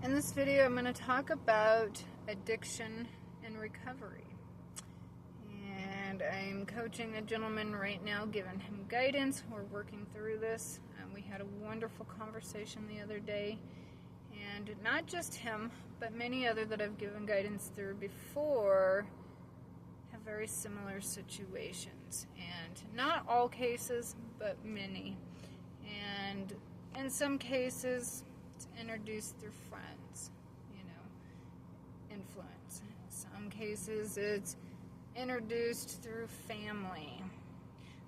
In this video, I'm going to talk about addiction and recovery. And I'm coaching a gentleman right now, giving him guidance. We're working through this. We had a wonderful conversation the other day. And not just him, but many other that I've given guidance through before have very similar situations. And not all cases, but many. And in some cases, it's introduced through friends, influence. In some cases, it's introduced through family.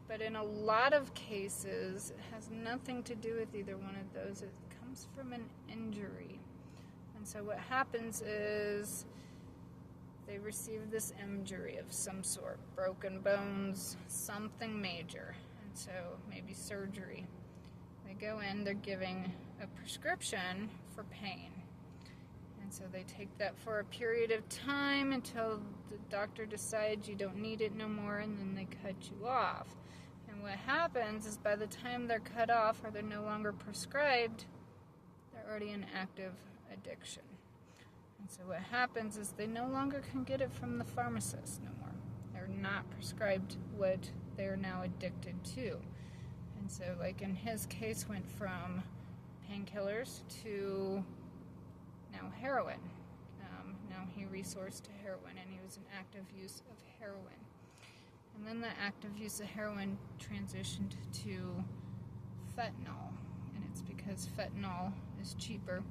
But in a lot of cases, it has nothing to do with either one of those. It comes from an injury. And so what happens is they receive this injury of some sort, broken bones, something major. And so maybe surgery. They go in, they're giving a prescription for pain. And so they take that for a period of time until the doctor decides you don't need it no more, and then they cut you off. And what happens is by the time they're cut off or they're no longer prescribed, they're already in active addiction. And so what happens is they no longer can get it from the pharmacist no more. They're not prescribed what they're now addicted to. And so, like in his case, went from painkillers to now heroin. Now he resourced to heroin, and he was in active use of heroin. And then the active use of heroin transitioned to fentanyl, and it's because fentanyl is cheaper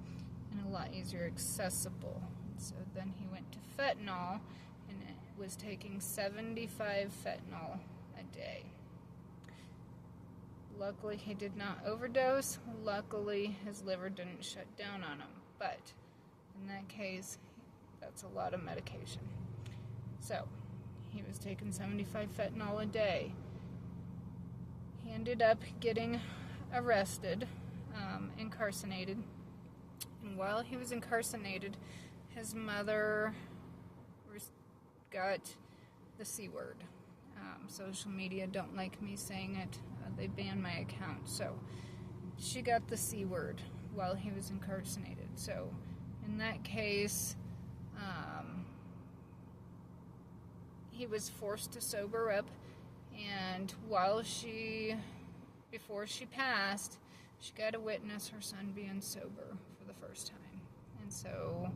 and a lot easier accessible. So then he went to fentanyl, and it was taking 75 fentanyl a day. Luckily, he did not overdose. Luckily, his liver didn't shut down on him. But in that case, that's a lot of medication. So, he was taking 75 fentanyl a day. He ended up getting arrested, incarcerated. And while he was incarcerated, his mother got the C word. Social media don't like me saying it. They banned my account. So she got the C word while he was incarcerated. So in that case, he was forced to sober up. And before she passed, she got to witness her son being sober for the first time. And so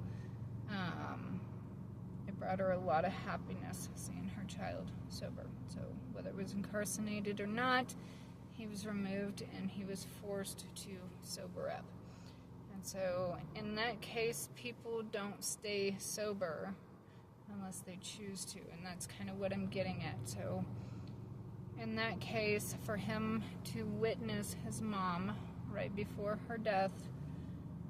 it brought her a lot of happiness seeing her child sober. So whether it was incarcerated or not, he was removed and he was forced to sober up. And so in that case, people don't stay sober unless they choose to, and that's kind of what I'm getting at. So in that case, for him to witness his mom right before her death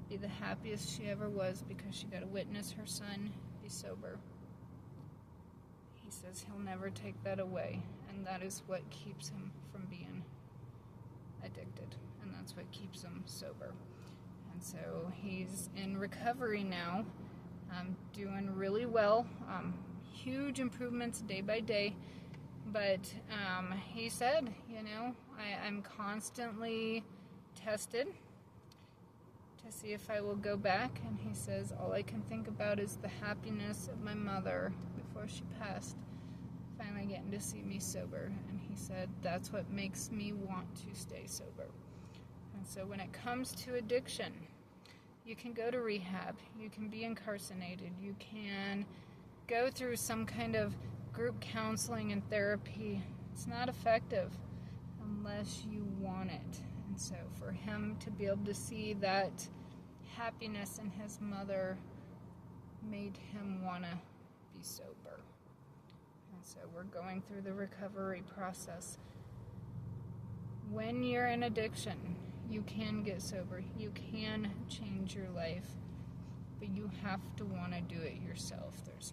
be the happiest she ever was because she got to witness her son be sober, he says he'll never take that away, and that is what keeps him from being addicted, and that's what keeps him sober. And so he's in recovery now, doing really well, huge improvements day by day, but he said, I'm constantly tested to see if I will go back, and he says all I can think about is the happiness of my mother before she passed, finally getting to see me sober. And he said that's what makes me want to stay sober. And so when it comes to addiction, you can go to rehab, you can be incarcerated, you can go through some kind of group counseling and therapy. It's not effective unless you want it. And so for him to be able to see that happiness in his mother made him want to be sober. And so we're going through the recovery process. When you're in addiction, you can get sober. You can change your life. But you have to want to do it yourself. There's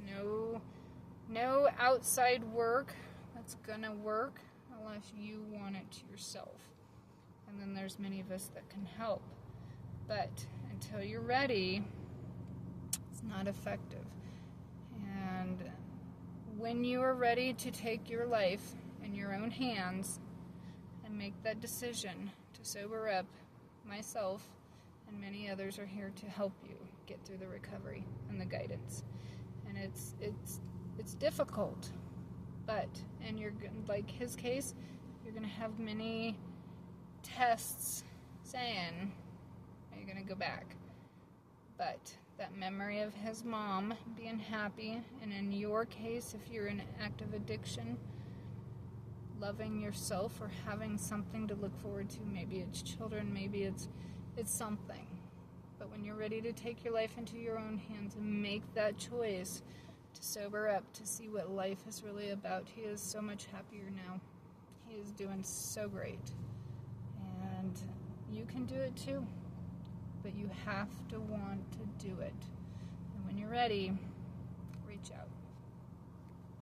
no outside work that's going to work unless you want it yourself. And then there's many of us that can help. But until you're ready, it's not effective. And when you are ready to take your life in your own hands and make that decision to sober up myself and many others are here to help you get through the recovery and the guidance. And it's difficult, but in like his case, you're going to have many tests saying, are you going to go back? But that memory of his mom being happy, and in your case, if you're in active addiction, loving yourself or having something to look forward to, maybe it's children, maybe it's something. But when you're ready to take your life into your own hands and make that choice to sober up, to see what life is really about, he is so much happier now. He is doing so great. And you can do it too. But you have to want to do it. And when you're ready, reach out.